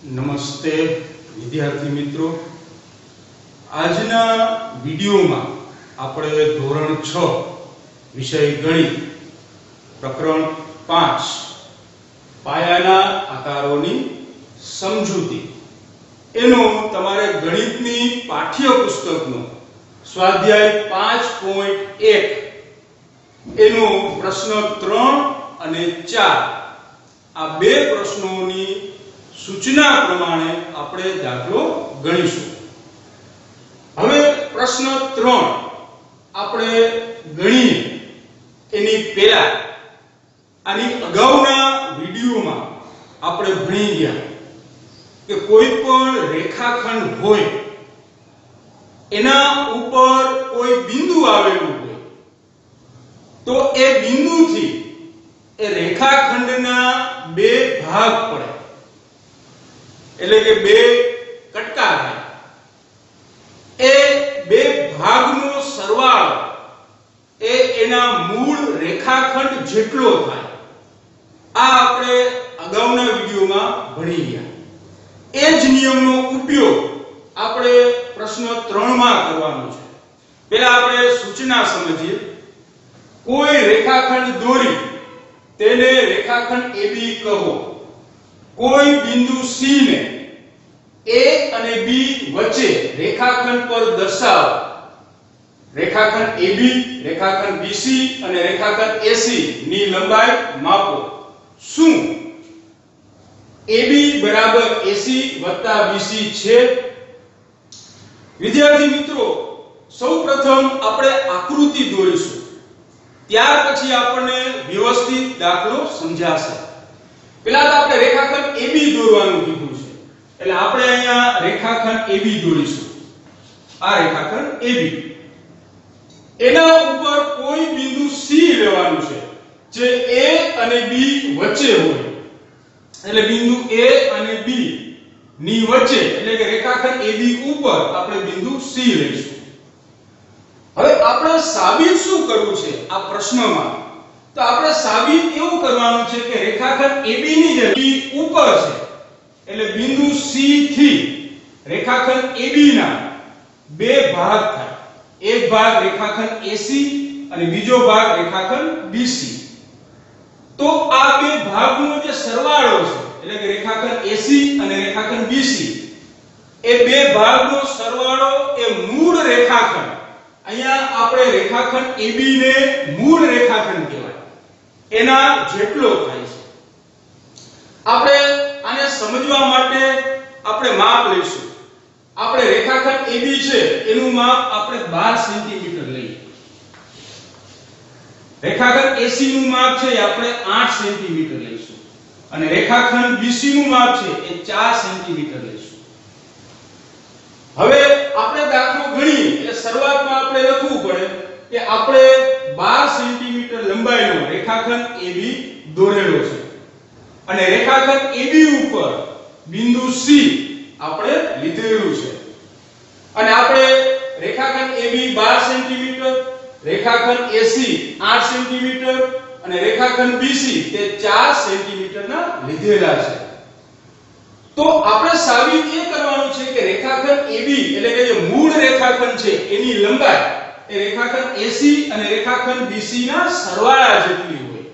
નમસ્તે વિદ્યાર્થી મિત્રો, આજના વિડિયોમાં આપણે ધોરણ 6 વિષય ગણિત પ્રકરણ 5 પાયાના આકારોની સમજૂતી એનો તમારે ગણિતની પાઠ્યપુસ્તકનો સ્વાધ્યાય 5.1 એનો પ્રશ્ન 3 અને 4 આ બે પ્રશ્નોની સૂચના પ્રમાણે આપણે દાખલો ગણીશું। હવે પ્રશ્ન 3 આપણે ગણીએ એની પહેલા આની અગાઉના વિડિયોમાં આપણે ભણી ગયા કે કોઈ પણ રેખાખંડ હોય એના ઉપર કોઈ બિંદુ આવેલું હોય તો એ બિંદુથી એ રેખાખંડના બે ભાગ પડે, એટલે કે બે કટકા થાય। એ બે ભાગનો સરવાળો એ એના મૂળ રેખાખંડ જેટલો થાય। આ આપણે અગાઉના વિડિયોમાં ભણી ગયા। એ જ નિયમનો ઉપયોગ આપણે પ્રશ્ન 3 માં કરવાનો છે। પહેલા આપણે સૂચના સમજીએ। કોઈ રેખાખંડ દોરી તેને રેખાખંડ AB કહો। કોઈ બિંદુ C ને A અને B વચ્ચે રેખાખંડ પર દર્શાવો। રેખાખંડ AB, રેખાખંડ BC અને રેખાખંડ AC ની લંબાઈ માપો। શું AB બરાબર AC વત્તા BC છે? વિદ્યાર્થી મિત્રો, સૌપ્રથમ આપણે આકૃતિ દોરીશું, ત્યાર પછી આપણને વ્યવસ્થિત દાખલો સમજાશે। પહેલા તો આપણે રેખાખંડ AB દોરવાનું કીધું છે, એટલે આપણે અહીંયા રેખાખંડ AB દોરીશું। આ રેખાખંડ AB, એના ઉપર કોઈ બિંદુ C લેવાનું છે જે A અને B વચ્ચે હોય, એટલે બિંદુ A અને B ની વચ્ચે, એટલે કે રેખાખંડ AB ઉપર આપણે બિંદુ C લઈશું। હવે આપણે સાબિત શું કરવું છે આ પ્રશ્નમાં? તો આપણે સાબિત એવું કરવાનું છે કે રેખાખંડ AB ની જે B ઉપર છે, એટલે બિંદુ C થી રેખાખંડ AB ના બે ભાગ થાય। એક ભાગ રેખાખંડ AC અને બીજો ભાગ રેખાખંડ BC। તો આ બે ભાગનો જે સરવાળો છે, એટલે કે રેખાખંડ AC અને રેખાખંડ BC, એ બે ભાગનો સરવાળો એ મૂળ રેખાખંડ, અહીંયા આપણે રેખાખંડ AB ને મૂળ રેખાખંડ કહેવાય, એના જેટલો થાય છે। આપણે આને સમજવા માટે આપણે માપ લઈશું। આપણે રેખાખંડ AB છે એનું માપ આપણે 12 સેન્ટીમીટર લઈએ। રેખાખંડ AC નું માપ છે આપણે 8 સેન્ટીમીટર લઈશું અને રેખાખંડ BC નું માપ છે એ 4 સેન્ટીમીટર લઈશું। હવે આપણે દાખલો ગણીએ એટલે શરૂઆતમાં આપણે લખવું પડે કે આપણે 12 સેન્ટીમીટર લંબાઈનો રેખાખંડ AB દોરેલો છે અને રેખાખંડ AB ઉપર બિંદુ C આપણે લીધેલું છે અને આપણે રેખાખંડ AB 12 સેન્ટીમીટર, રેખાખંડ AC 8 સેન્ટીમીટર અને રેખાખંડ BC તે 4 સેન્ટીમીટરના લીધેલા છે। તો આપણે સાબિત એ કરવાનું છે કે રેખાખંડ AB, એટલે કે જે મૂળ રેખાખંડ છે એની લંબાઈ એ રેખાખંડ AC અને રેખાખંડ BC ના સરવાળા જેટલી હોય।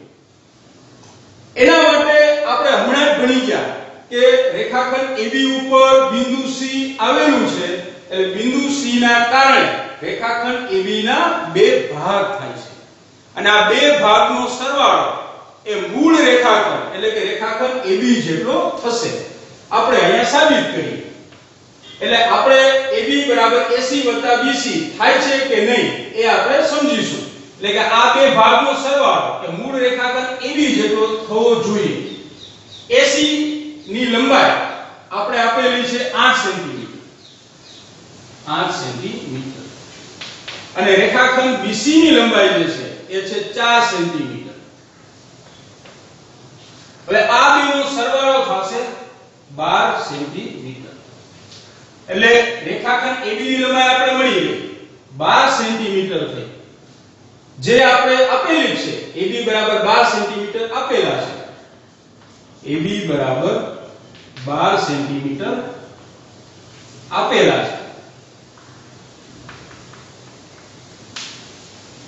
એના માટે આપણે હમણાં જ ભણી ગયા કે રેખાખંડ AB ઉપર બિંદુ C આવેલું છે, એટલે બિંદુ C ના કારણે રેખાખંડ AB ના બે ભાગ થાય છે અને આ બે ભાગનો સરવાળો એ મૂળ રેખાખંડ, એટલે કે રેખાખંડ AB જેટલો થશે। આપણે અહીંયા સાબિત કરીએ, એટલે આપણે AB બરાબર AC વત્તા BC થાય છે કે નહીં એ આપણે સમજીશું। એટલે કે આ બે ભાગનો સરવાળો એ મૂળ રેખાખંડ AB જેટલો થવો જોઈએ। AC ની લંબાઈ આપણે આપેલી છે 8 સેન્ટીમીટર, 8 સેન્ટીમીટર અને રેખાખંડ BC ની લંબાઈ જે છે એ છે 4 સેન્ટીમીટર। હવે આ બેનો સરવાળો થશે 12 સેન્ટીમીટર, એટલે રેખાખંડ AB ની લંબાઈ આપણે મળી ગઈ 12 સેન્ટીમીટર થઈ, જે આપણે આપેલી છે AB બરાબર 12 સેન્ટીમીટર આપેલા છે। AB બરાબર 12 સેન્ટીમીટર આપેલા છે.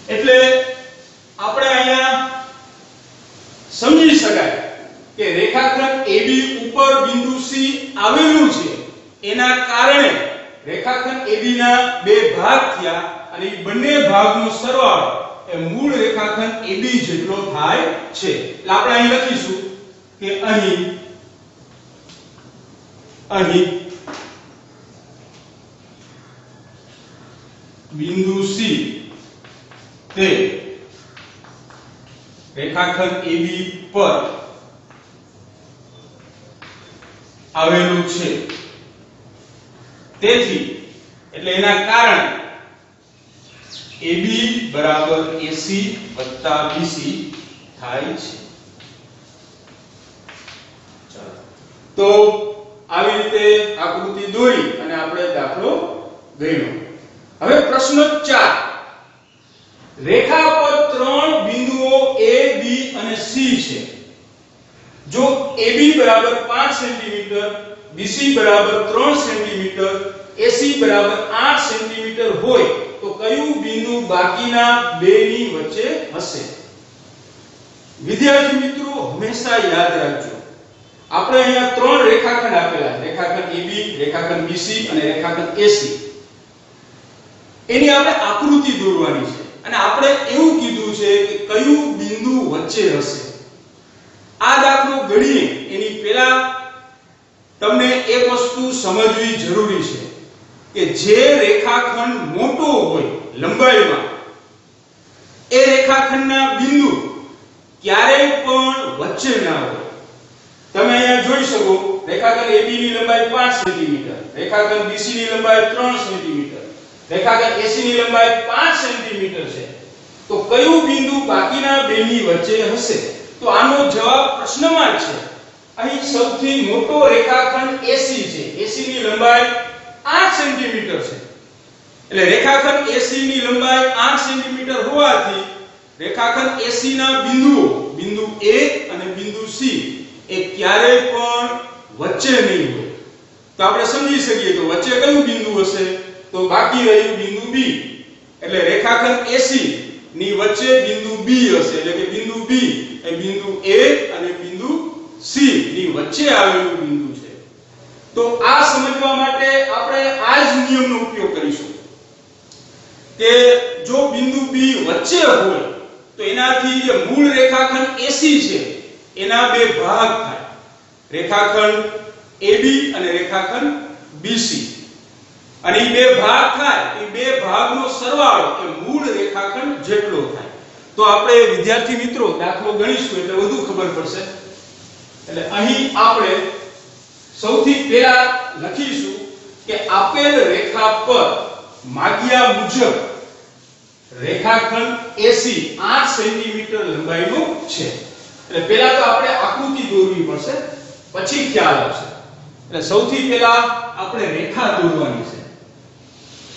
એટલે આપણે અહીંયા સમજી શકાય કે રેખાખંડ AB ઉપર બિંદુ C આવેલું છે એના કારણે રેખાખંડ AB ના બે ભાગ થયા અને એ બંને ભાગનો સરવાળો એ મૂળ રેખાખંડ AB જેટલો થાય છે. એટલે આપણે અહીં લખીશું કે અહીં બિંદુ C તે રેખાખંડ AB પર આવેલું છે. તેથી એટલે એના કારણે AB બરાબર AC વત્તા BC થાય છે. તો આવી રીતે આકૃતિ દોરી અને આપણે દાખલો ગણ્યો. હવે પ્રશ્ન 4, રેખા પર ત્રણ બિંદુઓ A, B અને C છે. જો AB બરાબર 5 સેન્ટીમીટર, BC બરાબર 3 સેન્ટીમીટર, AC બરાબર 8 સેન્ટીમીટર હોય તો કયું બિંદુ બાકીના બેની વચ્ચે હશે? વિદ્યાર્થી મિત્રો હંમેશા યાદ રાખજો, આપણે અહીંયા ત્રણ રેખાખંડ આપેલા છે, રેખાખંડ AB, રેખાખંડ BC અને રેખાખંડ AC. એની આપણે આકૃતિ દોરવાની છે અને આપણે એવું કીધું છે કે કયું બિંદુ વચ્ચે હશે. આ દાખલો ગણીએ એની પહેલા તમને એક વસ્તુ સમજવી જરૂરી છે કે જે રેખાખંડ મોટો હોય લંબાઈમાં એ રેખાખંડના બિંદુ ક્યારેય પણ વચ્ચે ના હોય. તમે અહીંયા જોઈ શકો રેખાખંડ AB ની લંબાઈ 5 સેન્ટીમીટર, રેખાખંડ BC ની લંબાઈ 3 સેન્ટીમીટર, રેખાખંડ AC ની લંબાઈ 5 સેન્ટીમીટર છે. તો કયું બિંદુ બાકીના બેની વચ્ચે હશે? તો આનો જવાબ પ્રશ્નમાં જ છે. અહીં સૌથી મોટો રેખાખંડ AC છે. AC ની લંબાઈ 8 સેન્ટીમીટર છે. એટલે રેખાખંડ AC ની લંબાઈ 8 સેન્ટીમીટર હોવાથી રેખાખંડ AC ના બિંદુઓ બિંદુ A અને બિંદુ C એ ક્યારેય પણ વચ્ચે નહીં હોય. તો આપણે સમજી શકીએ તો વચ્ચે કયું બિંદુ હશે? તો બાકી રહ્યું બિંદુ B. એટલે રેખાખંડ AC ની વચ્ચે બિંદુ B હશે. એટલે કે બિંદુ B એ બિંદુ A અને બિંદુ C ની વચ્ચે આવેલું બિંદુ છે. તો આ સમજવા માટે આપણે આ જ નિયમનો ઉપયોગ કરીશું કે જો બિંદુ B વચ્ચે હોય તો એનાથી જે મૂળ રેખાખંડ AC છે એના બે ભાગ થાય, રેખાખંડ AB અને રેખાખંડ BC. અને એ બે ભાગ થાય એ બે ભાગનો સરવાળો એ મૂળ રેખાખંડ જેટલો થાય. તો આપણે વિદ્યાર્થી મિત્રો દાખલો ગણીશું એટલે વધુ ખબર પડશે. એટલે અહીં આપણે સૌથી પહેલા લખીશું કે આપેલ રેખા પર માગ્યા મુજબ રેખાખંડ AC 8 સેન્ટીમીટર લંબાઈનો છે. એટલે પહેલા તો આપણે આકૃતિ દોરવી પડશે, પછી ખ્યાલ આવશે. એટલે સૌથી પહેલા આપણે રેખા દોરવાની છે.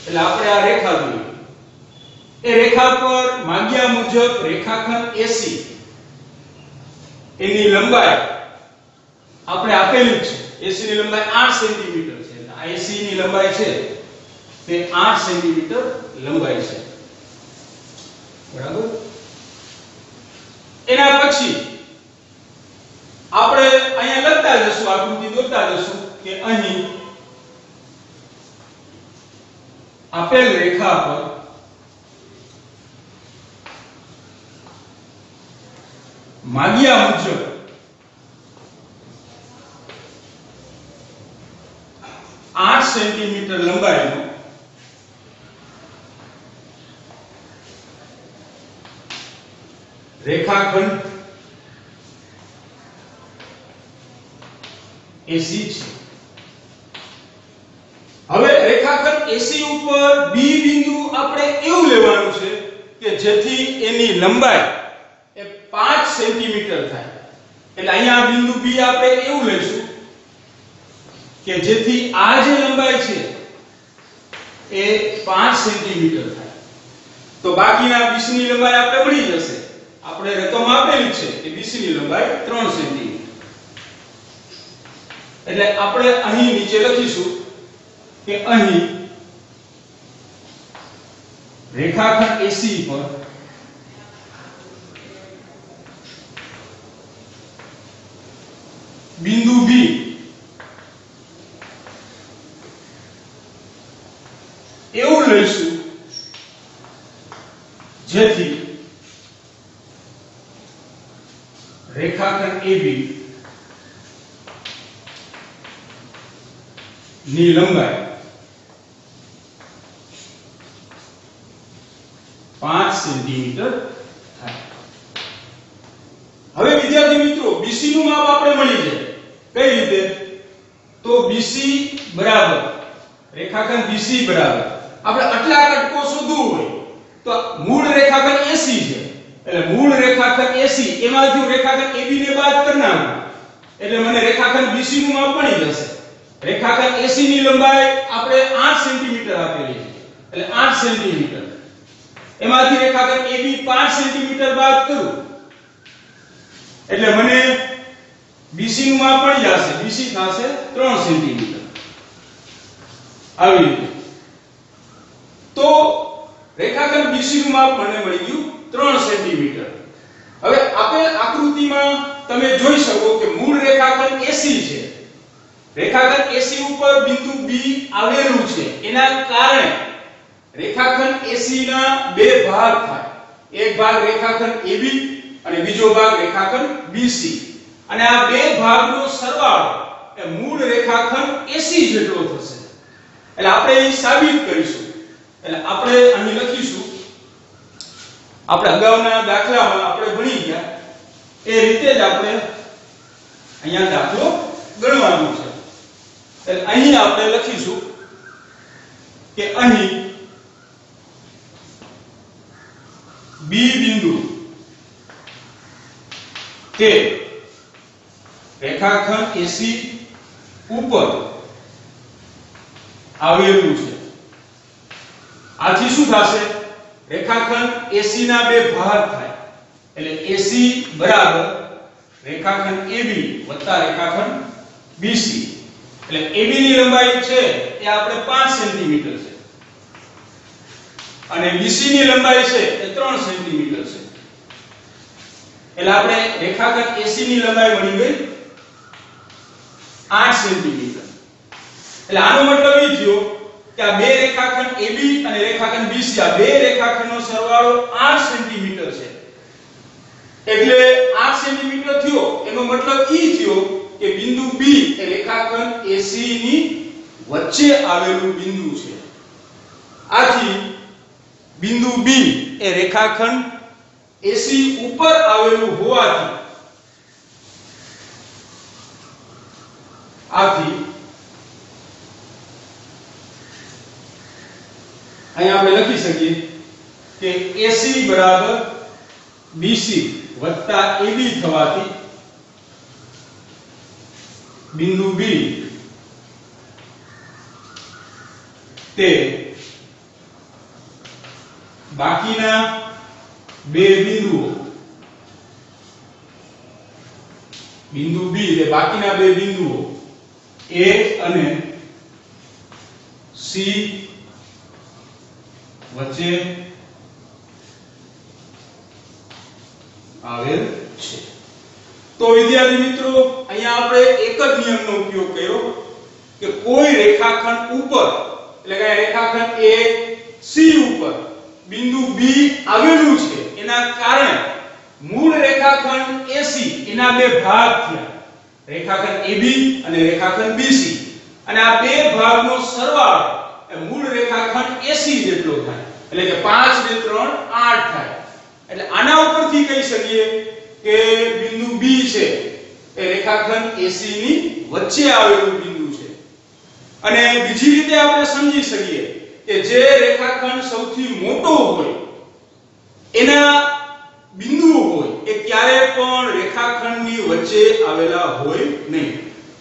એટલે આપણે આ રેખા દોરીએ. એ રેખા પર માગ્યા મુજબ રેખાખંડ AC એની લંબાઈ આપણે આપેલી છે. AC ની લંબાઈ 8 સેન્ટીમીટર છે. એટલે આ AC ની લંબાઈ છે તે 8 સેન્ટીમીટર લંબાઈ છે. બરાબર. એના પછી આપણે અહીંયા લખતા જશું, આકૃતિ દોરતા જશું કે અહીં આપેલ રેખા પર માગ્યા મુજબ સેન્ટીમીટર લંબાઈનો રેખાખંડ AC છે. હવે રેખાખંડ AC ઉપર B બિંદુ આપણે એવું લેવાનું છે કે જેથી એની લંબાઈ એ 5 સેન્ટીમીટર થાય. એટલે અહીંયા બિંદુ B આપણે એવું લઈશું કે જેથી આ જે લંબાઈ છે એ 5 સેન્ટીમીટર થાય. તો બાકીના BC ની લંબાઈ આપણે મળી જશે. આપણે રકમ આપેલી છે કે BC ની લંબાઈ 3 સેન્ટીમીટર. એટલે આપણે અહીં નીચે લખીશું કે અહીં રેખાખંડ AC પર બિંદુ B એવું લઈશું જેથી રેખાખંડ AB ની લંબાઈ 5 સેન્ટીમીટર થાય. હવે વિદ્યાર્થી મિત્રો BC નું માપ આપણે મળી જાય. કઈ રીતે? તો BC બરાબર રેખાખંડ BC બરાબર આપણે આટલા કટકો શોધવું હોય તો મૂળ રેખાખંડ AC છે એટલે મૂળ રેખાખંડ AC એમાંથી રેખાખંડ AB ને બાદ કરી નાખું એટલે મને રેખાખંડ BC નું માપ મળી જશે. રેખાખંડ AC ની લંબાઈ આપણે 8 સેન્ટીમીટર આપેલી છે એટલે 8 સેન્ટીમીટર એમાંથી રેખાખંડ AB 5 સેન્ટીમીટર બાદ કરું એટલે મને BC નું માપ મળી જશે. BC થશે 3 સેન્ટીમીટર. આવી રીતે તો રેખાખંડ BC નું માપ મને મળી ગયું 3 સેન્ટીમીટર. હવે આપેલ આકૃતિમાં તમે જોઈ શકો કે મૂળ રેખાખંડ AC છે. રેખાખંડ AC ઉપર બિંદુ B આવેલું છે એના કારણે રેખાખંડ AC ના બે ભાગ થાય. એક ભાગ રેખાખંડ AB અને બીજો ભાગ રેખાખંડ BC અને આ બે ભાગનો સરવાળો એ મૂળ રેખાખંડ AC જેટલો થશે. એટલે આપણે એ સાબિત કરીશું. એટલે આપણે અહીં લખીશું આપણે અગાઉના દાખલામાં આપણે ભણી ગયા એ રીતે જ આપણે અહીંયા દાખલો ગણવાનો છે. એટલે અહીં આપણે લખીશું કે અહીં B બિંદુ તે રેખાખંડ AC ઉપર આવેલું છે. આથી શું થશે? રેખાખંડ AC ના બે ભાગ થાય એટલે AC બરાબર રેખાખંડ AB વત્તા રેખાખંડ BC એટલે AB ની લંબાઈ છે એ આપણે 5 સેન્ટીમીટર છે અને BC ની લંબાઈ છે એ 3 સેન્ટીમીટર છે. એટલે આપણે રેખાખંડ AC ની લંબાઈ મળી ગઈ 8 સેન્ટીમીટર. એટલે આનો મતલબ એ થયો કે આ બે રેખાખંડ AB અને રેખાખંડ BC આ બે રેખાખંડનો સરવાળો 8 સેન્ટીમીટર છે. એટલે 8 સેન્ટીમીટર થયો એનો મતલબ એ થયો કે બિંદુ B એ રેખાખંડ AC ની વચ્ચે આવેલું બિંદુ છે. આથી બિંદુ B એ રેખાખંડ AC ઉપર આવેલું હોવાથી અહીંયા આપણે લખી શકીએ કે AC બરાબર BC વત્તા AB થવાથી બિંદુ B તે બાકીના બે બિંદુઓ બિંદુ B તે બાકીના બે બિંદુઓ A અને C વચ્ચે આવેલ છે. તો વિદ્યાર્થી મિત્રો અહીંયા આપણે એક જ નિયમનો ઉપયોગ કર્યો કે કોઈ રેખાખંડ ઉપર એટલે કે રેખાખંડ AC ઉપર બિંદુ B આવેલું છે એના કારણે મૂળ રેખાખંડ AC એના બે ભાગ થયા રેખાખંડ AB અને રેખાખંડ BC અને આ બે ભાગનો સરવાળો એ મૂળ રેખાખંડ AC જેટલો થાય એટલે કે 5 ને 3 8 થાય. એટલે આના ઉપરથી કહી શકીએ કે બિંદુ B છે એ રેખાખંડ AC ની વચ્ચે આવેલું બિંદુ છે. અને બીજી રીતે આપણે સમજી શકીએ કે જે રેખાખંડ સૌથી મોટો હોય એના બિંદુઓ હોય એ ક્યારે પણ રેખાખંડની વચ્ચે આવેલા હોય નહીં.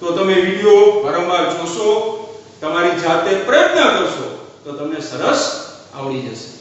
તો તમે વિડિયો વારંવાર જોશો તમારી જાતે પ્રયત્ન કરશો તો તમને સરસ આવડી જશે.